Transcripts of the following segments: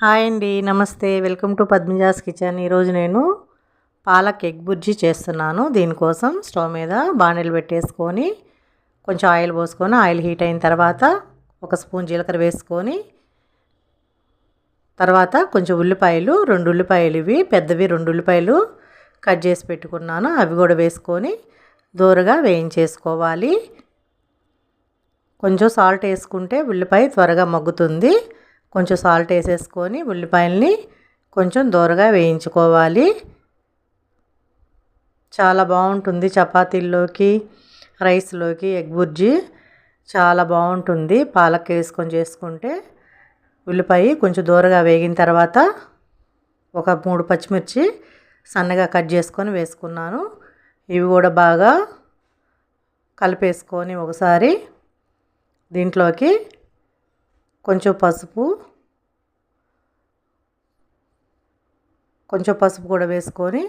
Hi అండి, నమస్తే. Welcome to Padmaja's kitchen. ఈరోజు నేను పాలక్ ఎగ్ బుర్జీ చేస్తున్నాను. దీనికోసం స్టవ్ మీద బాణీలు పెట్టేసుకొని కొంచెం ఆయిల్ పోసుకొని ఆయిల్ హీట్ అయిన తర్వాత ఒక స్పూన్ జీలకర్ర వేసుకొని తర్వాత కొంచెం ఉల్లిపాయలు, 2 ఉల్లిపాయలు, ఇవి పెద్దవి 2 ఉల్లిపాయలు కట్ చేసి పెట్టుకున్నాను. అవి కూడా వేసుకొని దూరగా వేయించేసుకోవాలి. కొంచెం సాల్ట్ వేసుకుంటే ఉల్లిపాయ త్వరగా మగ్గుతుంది. కొంచెం సాల్ట్ వేసేసుకొని ఉల్లిపాయల్ని కొంచెం దూరగా వేయించుకోవాలి. చాలా బాగుంటుంది చపాతీల్లోకి, రైస్లోకి ఎగ్ బుర్జీ చాలా బాగుంటుంది. పాలక్ వేసుకొని చేసుకుంటే ఉల్లిపాయ కొంచెం దూరగా వేగిన తర్వాత ఒక 3 పచ్చిమిర్చి సన్నగా కట్ చేసుకొని వేసుకున్నాను. ఇవి కూడా బాగా కలిపేసుకొని ఒకసారి దీంట్లోకి కొంచెం పసుపు కూడా వేసుకొని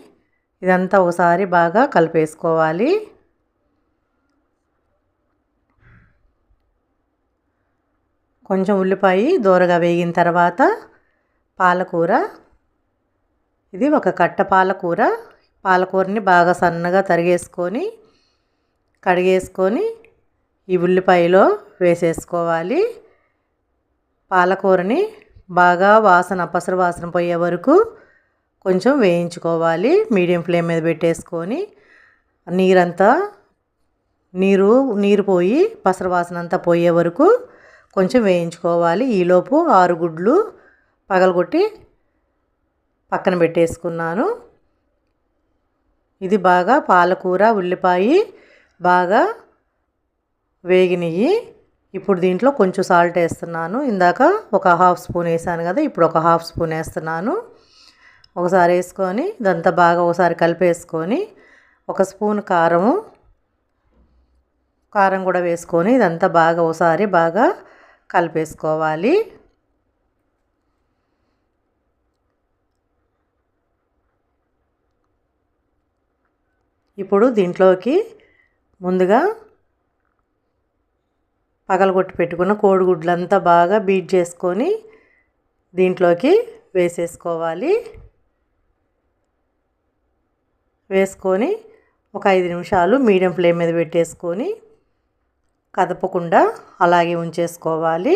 ఇదంతా ఒకసారి బాగా కలిపేసుకోవాలి. కొంచెం ఉల్లిపాయ దూరగా వేగిన తర్వాత పాలకూర, ఇది ఒక కట్ట పాలకూరని బాగా సన్నగా తరిగేసుకొని కడిగేసుకొని ఈ ఉల్లిపాయలో వేసేసుకోవాలి. పాలకూరని బాగా పసరు వాసన పోయే వరకు కొంచెం వేయించుకోవాలి. మీడియం ఫ్లేమ్ మీద పెట్టేసుకొని నీరు పోయి పసరు వాసన అంతా పోయే వరకు కొంచెం వేయించుకోవాలి. ఈలోపు 6 గుడ్లు పగలగొట్టి పక్కన పెట్టేసుకున్నాను. ఇది బాగా పాలకూర, ఉల్లిపాయ బాగా వేగినవి. ఇప్పుడు దీంట్లో కొంచెం సాల్ట్ వేస్తున్నాను. ఇందాక ఒక 1/2 స్పూన్ వేసాను కదా, ఇప్పుడు ఒక 1/2 స్పూన్ వేస్తున్నాను. ఒకసారి వేసుకొని ఇదంతా బాగా ఒకసారి కలిపేసుకొని ఒక స్పూన్ కారం కూడా వేసుకొని ఇదంతా బాగా ఒకసారి బాగా కలిపేసుకోవాలి. ఇప్పుడు దీంట్లోకి ముందుగా పగలగొట్టి పెట్టుకున్న కోడిగుడ్లంతా బాగా బీట్ చేసుకొని దీంట్లోకి వేసేసుకోవాలి. వేసుకొని ఒక 5 నిమిషాలు మీడియం ఫ్లేమ్ మీద పెట్టేసుకొని కదపకుండా అలాగే ఉంచేసుకోవాలి.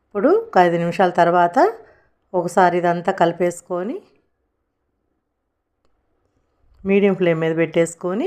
ఇప్పుడు ఒక 5 నిమిషాల తర్వాత ఒకసారి ఇదంతా కలిపేసుకొని మీడియం ఫ్లేమ్ మీద పెట్టేసుకొని